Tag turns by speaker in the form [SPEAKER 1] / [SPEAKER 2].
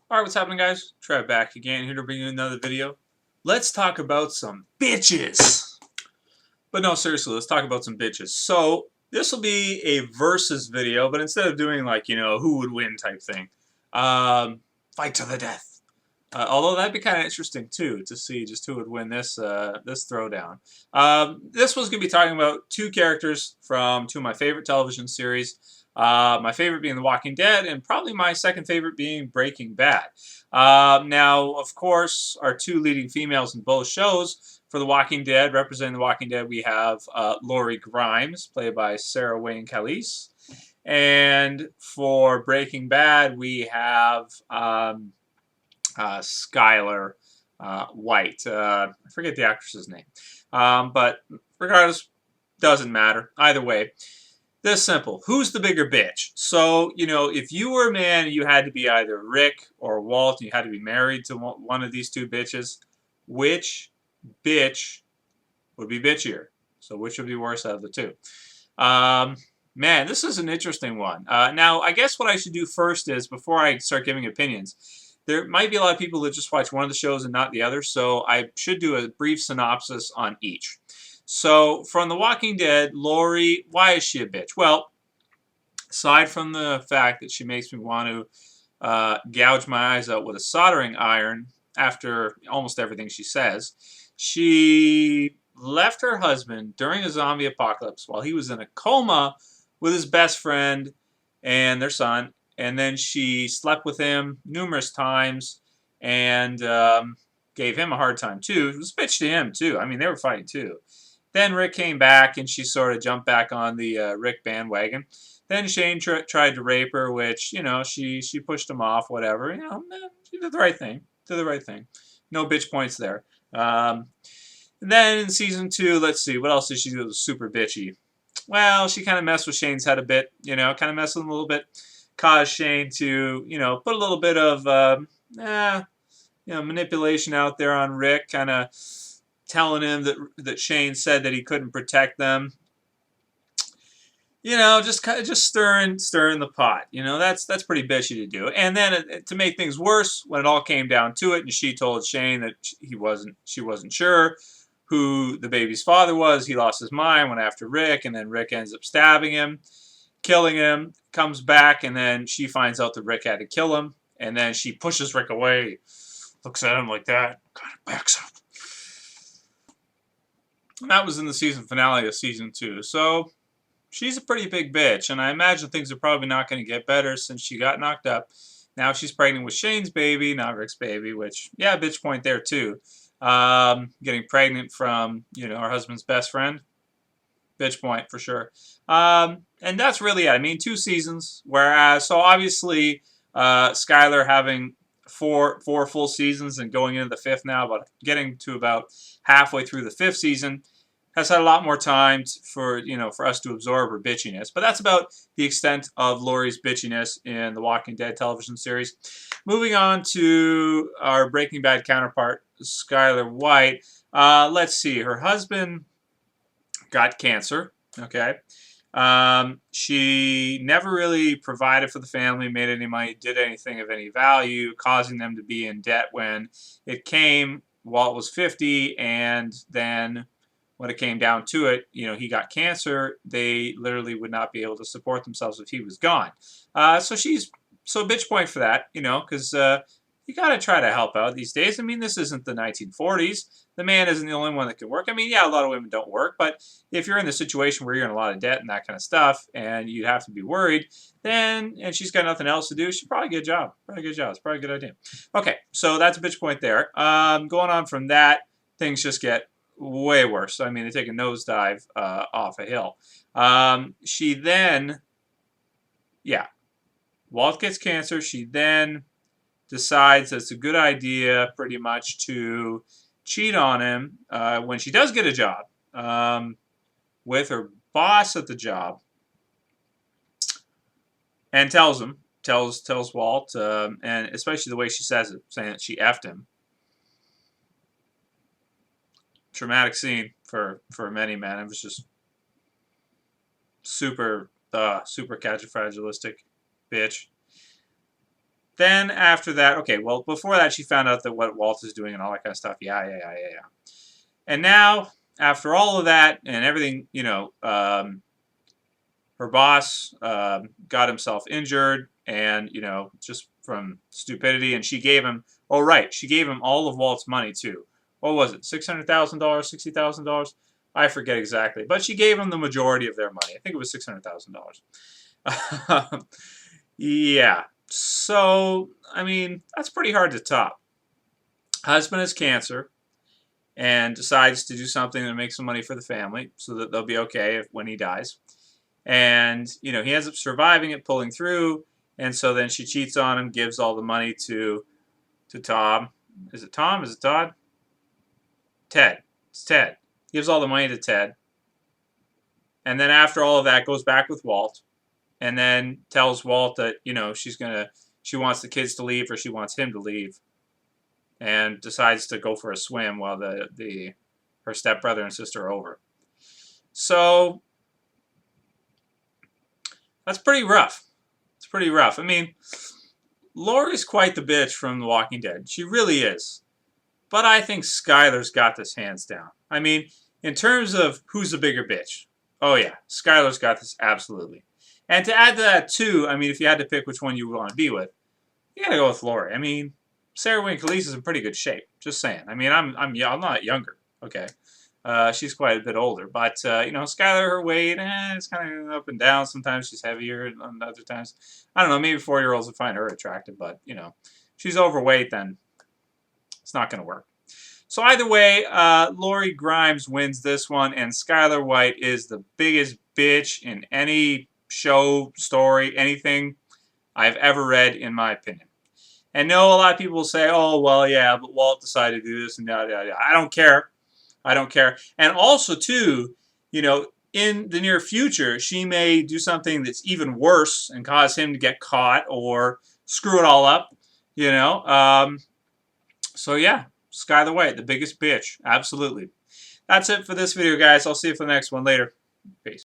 [SPEAKER 1] Alright, what's happening, guys? Trev back again, here to bring you another video. Let's talk about some bitches! But no, seriously, let's talk about some bitches. So, this will be a versus video, but instead of doing like, who would win type thing, fight to the death. Although that'd be kind of interesting too, to see just who would win this throwdown. This was going to be talking about two characters from two of my favorite television series. My favorite being The Walking Dead, and probably my second favorite being Breaking Bad. Now, of course, our two leading females in both shows. For The Walking Dead, representing The Walking Dead, we have Lori Grimes, played by Sarah Wayne Callies. And for Breaking Bad, we have Skylar White. I forget the actress's name. But regardless, doesn't matter. Either way, this simple. Who's the bigger bitch? So, if you were a man, you had to be either Rick or Walt, and you had to be married to one of these two bitches. Which bitch would be bitchier? So which would be worse out of the two? Man, this is an interesting one. Now, I guess what I should do first is, before I start giving opinions, there might be a lot of people that just watch one of the shows and not the other, so I should do a brief synopsis on each. So, from The Walking Dead, Lori, why is she a bitch? Well, aside from the fact that she makes me want to gouge my eyes out with a soldering iron after almost everything she says, she left her husband during a zombie apocalypse while he was in a coma with his best friend and their son, and then she slept with him numerous times and gave him a hard time too. It was a bitch to him too. I mean, they were fighting too. Then Rick came back, and she sort of jumped back on the Rick bandwagon. Then Shane tried to rape her, which, she pushed him off, whatever. She did the right thing. No bitch points there. Then in season 2, let's see, what else did she do that was super bitchy? Well, she kind of messed with Shane's head a bit, kind of messed with him a little bit. Caused Shane to, put a little bit of, manipulation out there on Rick, kind of telling him that Shane said that he couldn't protect them. Just stirring the pot. That's pretty bitchy to do. And then to make things worse, when it all came down to it, and she told Shane that she wasn't sure who the baby's father was, he lost his mind, went after Rick, and then Rick ends up stabbing him, killing him, comes back, and then she finds out that Rick had to kill him, and then she pushes Rick away, looks at him like that, kind of backs up. And that was in the season finale of season 2. So she's a pretty big bitch, and I imagine things are probably not going to get better since she got knocked up. Now she's pregnant with Shane's baby, not Rick's baby, which, yeah, bitch point there too. Getting pregnant from, her husband's best friend. Bitch point for sure. And that's really it. I mean, 2 seasons, whereas, so obviously, Skylar having four full seasons and going into the 5th now, but getting to about halfway through the 5th season, has had a lot more time for us to absorb her bitchiness. But that's about the extent of Lori's bitchiness in the Walking Dead television series. Moving on to our Breaking Bad counterpart, Skylar White. Let's see. Her husband got cancer. Okay. She never really provided for the family, made any money, did anything of any value, causing them to be in debt when it came. Walt was 50, and then when it came down to it, he got cancer. They literally would not be able to support themselves if he was gone. So bitch point for that, because you got to try to help out these days. I mean, this isn't the 1940s. The man isn't the only one that can work. I mean, yeah, a lot of women don't work, but if you're in the situation where you're in a lot of debt and that kind of stuff, and you have to be worried, and she's got nothing else to do, she'd probably get a job. It's probably a good idea. Okay, so that's a bitch point there. Going on from that, things just get way worse. I mean, they take a nosedive off a hill. She then, Walt gets cancer. She then decides it's a good idea, pretty much, to cheat on him when she does get a job with her boss at the job, and tells Walt, and especially the way she says it, saying that she effed him. Traumatic scene for many men. It was just super califragilistic bitch. Then after that, okay, well, before that, she found out that what Walt is doing and all that kind of stuff. Yeah. And now, after all of that and everything, her boss got himself injured, and just from stupidity, and she gave him. Oh right, she gave him all of Walt's money too. What was it? $600,000, $60,000? I forget exactly, but she gave him the majority of their money. I think it was $600,000. Yeah. So I mean, that's pretty hard to top. Husband has cancer and decides to do something that makes some money for the family so that they'll be okay when he dies. And, he ends up surviving it, pulling through. And so then she cheats on him, gives all the money to Tom. Is it Tom? Is it Todd? Ted. It's Ted. Gives all the money to Ted. And then after all of that, goes back with Walt. And then tells Walt that, she wants the kids to leave, or she wants him to leave. And decides to go for a swim while her stepbrother and sister are over. So that's pretty rough. It's pretty rough. I mean, Laurie's quite the bitch from The Walking Dead. She really is. But I think Skylar's got this hands down. I mean, in terms of who's the bigger bitch, oh yeah, Skylar's got this absolutely. And to add to that too, I mean, if you had to pick which one you would want to be with, you gotta go with Laurie. I mean, Sarah Wayne Callies is in pretty good shape. Just saying. I mean, I'm not younger. Okay. She's quite a bit older, but Skylar, her weight, it's kind of up and down. Sometimes she's heavier, and other times, I don't know. Maybe 4-year-olds would find her attractive, but she's overweight, then it's not going to work. So either way, Laurie Grimes wins this one, and Skylar White is the biggest bitch in any show, story, anything I've ever read, in my opinion. And no, a lot of people will say, "Oh, well, yeah, but Walt decided to do this and yada yada." I don't care. I don't care. And also, too, in the near future, she may do something that's even worse and cause him to get caught or screw it all up, So, yeah, Skylar White, the biggest bitch. Absolutely. That's it for this video, guys. I'll see you for the next one later. Peace.